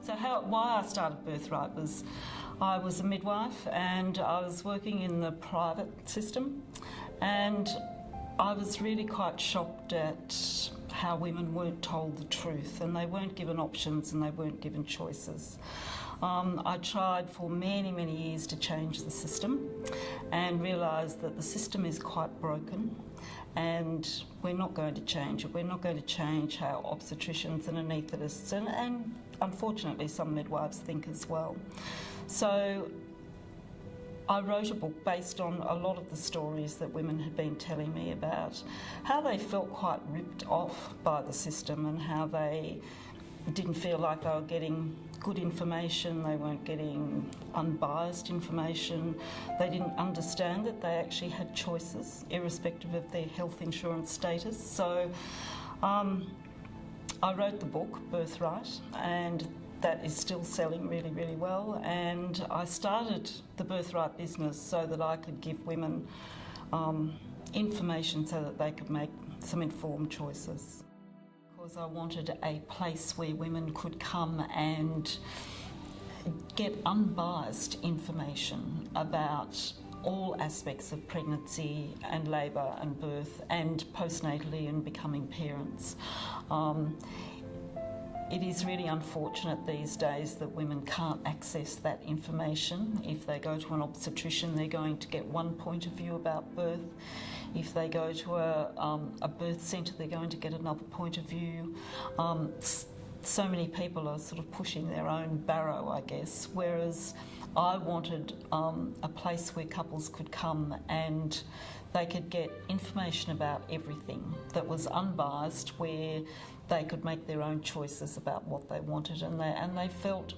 So why I started Birthright was I was a midwife and I was working in the private system, and I was really quite shocked at how women weren't told the truth, and they weren't given options and they weren't given choices. I tried for many, many years to change the system and realised that the system is quite broken and we're not going to change it. We're not going to change how obstetricians and anaesthetists and unfortunately some midwives think as well. So I wrote a book based on a lot of the stories that women had been telling me about how they felt quite ripped off by the system and how they didn't feel like they were getting good information, they weren't getting unbiased information, they didn't understand that they actually had choices irrespective of their health insurance status. So I wrote the book, Birthright, and that is still selling really, really well, and I started the Birthright business so that I could give women information so that they could make some informed choices. Because I wanted a place where women could come and get unbiased information about all aspects of pregnancy and labour and birth and postnatally and becoming parents. It is really unfortunate these days that women can't access that information. If they go to an obstetrician, they're going to get one point of view about birth. If they go to a birth centre, they're going to get another point of view. So many people are sort of pushing their own barrow, I guess, whereas I wanted a place where couples could come and they could get information about everything that was unbiased, where they could make their own choices about what they wanted, and they felt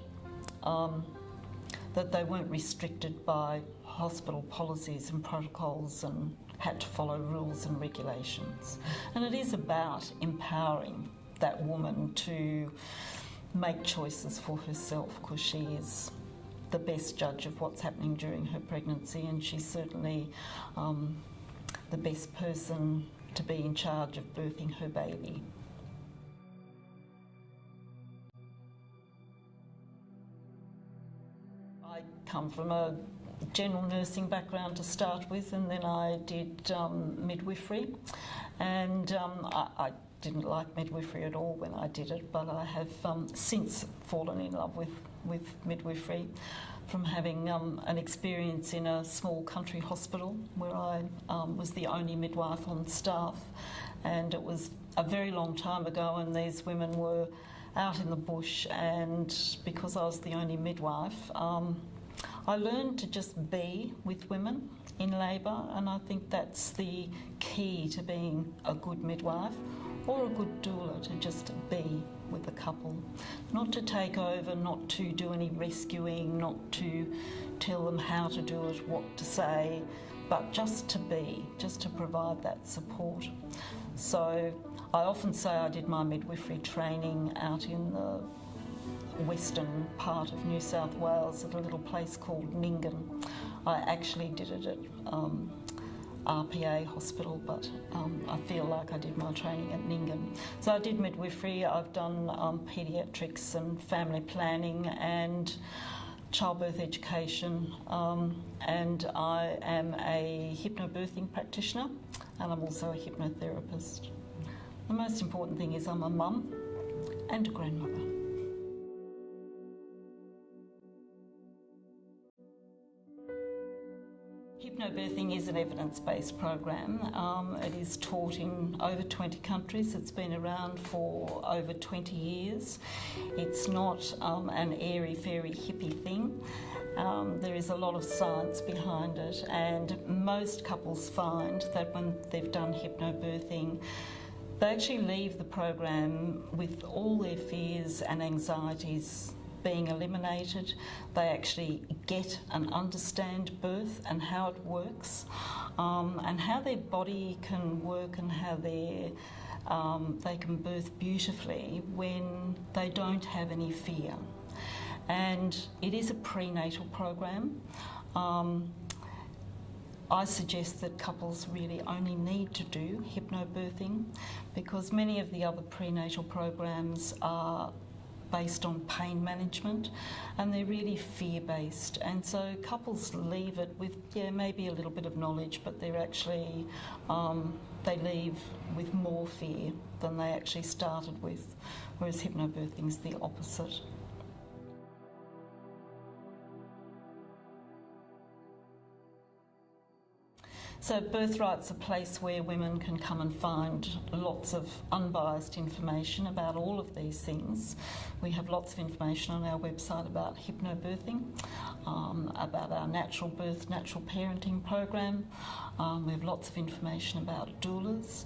that they weren't restricted by hospital policies and protocols and had to follow rules and regulations. And it is about empowering that woman to make choices for herself, because she is the best judge of what's happening during her pregnancy, and she's certainly the best person to be in charge of birthing her baby. I come from a general nursing background to start with, and then I did midwifery, and I didn't like midwifery at all when I did it, but I have since fallen in love with midwifery from having an experience in a small country hospital where I was the only midwife on staff, and it was a very long time ago, and these women were out in the bush, and because I was the only midwife, I learned to just be with women in labour, and I think that's the key to being a good midwife or a good doula, to just be with a couple. Not to take over, not to do any rescuing, not to tell them how to do it, what to say, but just to be, just to provide that support. So I often say I did my midwifery training out in the western part of New South Wales at a little place called Nyngan. I actually did it at RPA hospital, but I feel like I did my training at Nyngan. So I did midwifery, I've done paediatrics and family planning and childbirth education, and I am a hypnobirthing practitioner, and I'm also a hypnotherapist. The most important thing is I'm a mum and a grandmother. Hypnobirthing is an evidence-based program. It is taught in over 20 countries. It's been around for over 20 years. It's not an airy-fairy hippie thing. There is a lot of science behind it, and most couples find that when they've done hypnobirthing, they actually leave the program with all their fears and anxieties being eliminated. They actually get and understand birth and how it works, and how their body can work, and how they can birth beautifully when they don't have any fear. And it is a prenatal program. I suggest that couples really only need to do hypnobirthing, because many of the other prenatal programs are based on pain management, and they're really fear-based. And so couples leave it with, maybe a little bit of knowledge, but they're actually, they leave with more fear than they actually started with, whereas hypnobirthing is the opposite. So Birthright's a place where women can come and find lots of unbiased information about all of these things. We have lots of information on our website about hypnobirthing, about our natural birth, natural parenting program. We have lots of information about doulas.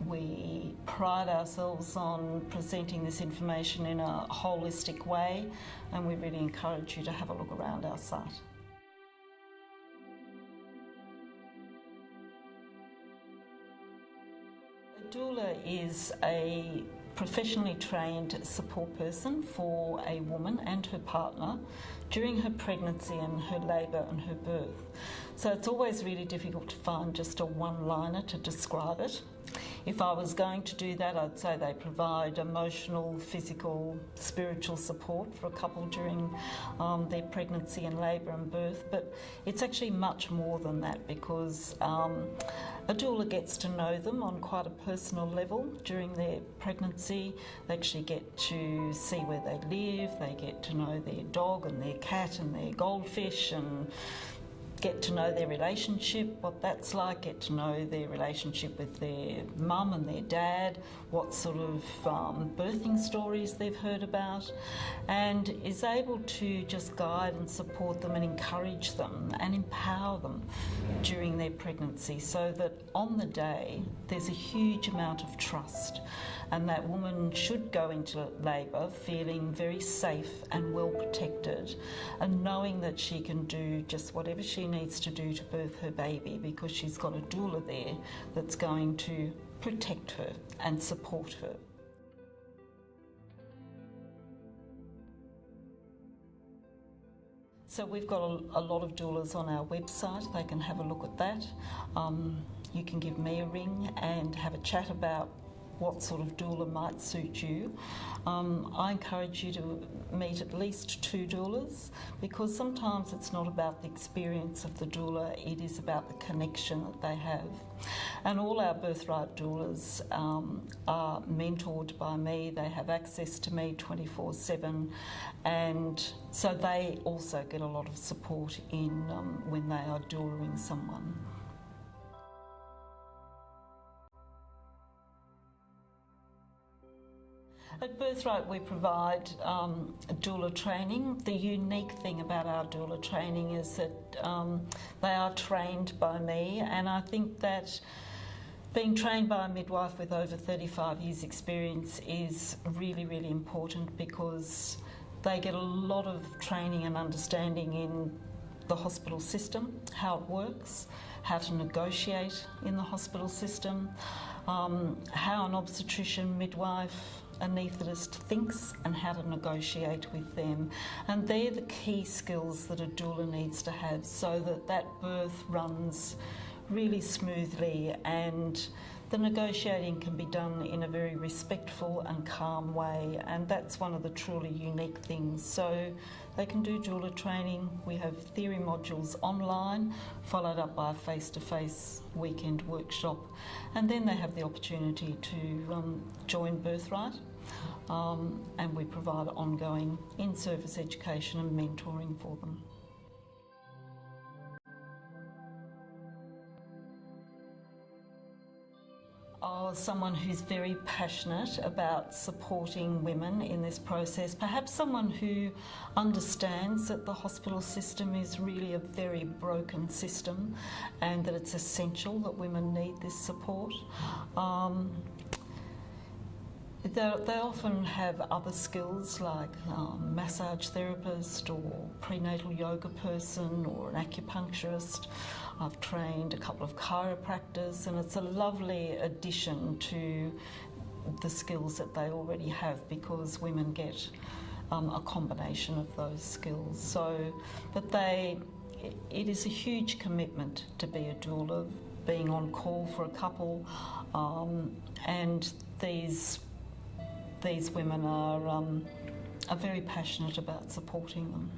We pride ourselves on presenting this information in a holistic way, and we really encourage you to have a look around our site. A doula is a professionally trained support person for a woman and her partner during her pregnancy and her labour and her birth. So it's always really difficult to find just a one-liner to describe it. If I was going to do that, I'd say they provide emotional, physical, spiritual support for a couple during their pregnancy and labour and birth, but it's actually much more than that, because a doula gets to know them on quite a personal level during their pregnancy. They actually get to see where they live, they get to know their dog and their cat and their goldfish, and get to know their relationship, what that's like, get to know their relationship with their mum and their dad, what sort of birthing stories they've heard about, and is able to just guide and support them and encourage them and empower them during their pregnancy, so that on the day there's a huge amount of trust, and that woman should go into labour feeling very safe and well protected, and knowing that she can do just whatever she needs to do to birth her baby, because she's got a doula there that's going to protect her and support her. So we've got a lot of doulas on our website. They can have a look at that. You can give me a ring and have a chat about what sort of doula might suit you. I encourage you to meet at least 2 doulas, because sometimes it's not about the experience of the doula, it is about the connection that they have. And all our Birthright doulas are mentored by me. They have access to me 24/7, and so they also get a lot of support in when they are doulaing someone. At Birthright we provide doula training. The unique thing about our doula training is that they are trained by me, and I think that being trained by a midwife with over 35 years experience is really, really important, because they get a lot of training and understanding in the hospital system, how it works, how to negotiate in the hospital system, how an obstetrician, midwife, anaesthetist thinks, and how to negotiate with them. And they're the key skills that a doula needs to have, so that that birth runs really smoothly and the negotiating can be done in a very respectful and calm way, and that's one of the truly unique things. So they can do doula training. We have theory modules online, followed up by a face-to-face weekend workshop, and then they have the opportunity to join Birthright, and we provide ongoing in-service education and mentoring for them. Someone who's very passionate about supporting women in this process, perhaps someone who understands that the hospital system is really a very broken system and that it's essential that women need this support. They often have other skills like massage therapist or prenatal yoga person or an acupuncturist. I've trained a couple of chiropractors, and it's a lovely addition to the skills that they already have, because women get a combination of those skills. So, but it is a huge commitment to be a doula, being on call for a couple, and these these women are very passionate about supporting them.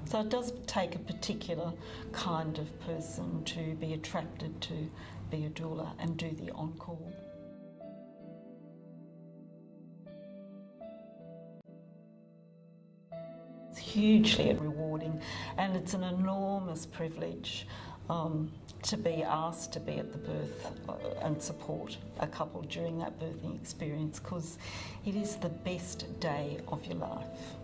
So it does take a particular kind of person to be attracted to be a doula and do the on-call. It's hugely rewarding, and it's an enormous privilege to be asked to be at the birth and support a couple during that birthing experience, because it is the best day of your life.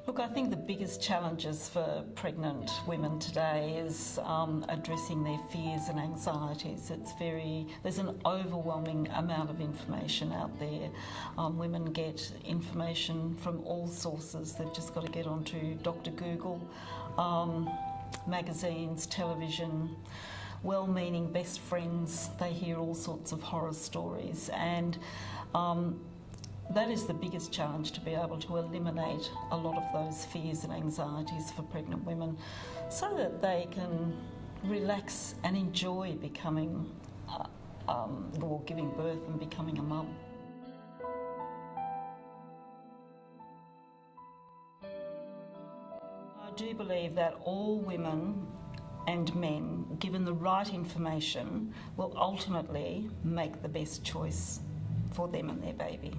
Look, I think the biggest challenges for pregnant women today is addressing their fears and anxieties. There's an overwhelming amount of information out there. Women get information from all sources. They've just got to get onto Dr. Google, magazines, television, well-meaning best friends. They hear all sorts of horror stories, and that is the biggest challenge, to be able to eliminate a lot of those fears and anxieties for pregnant women so that they can relax and enjoy becoming or giving birth and becoming a mum. I do believe that all women and men, given the right information, will ultimately make the best choice for them and their baby.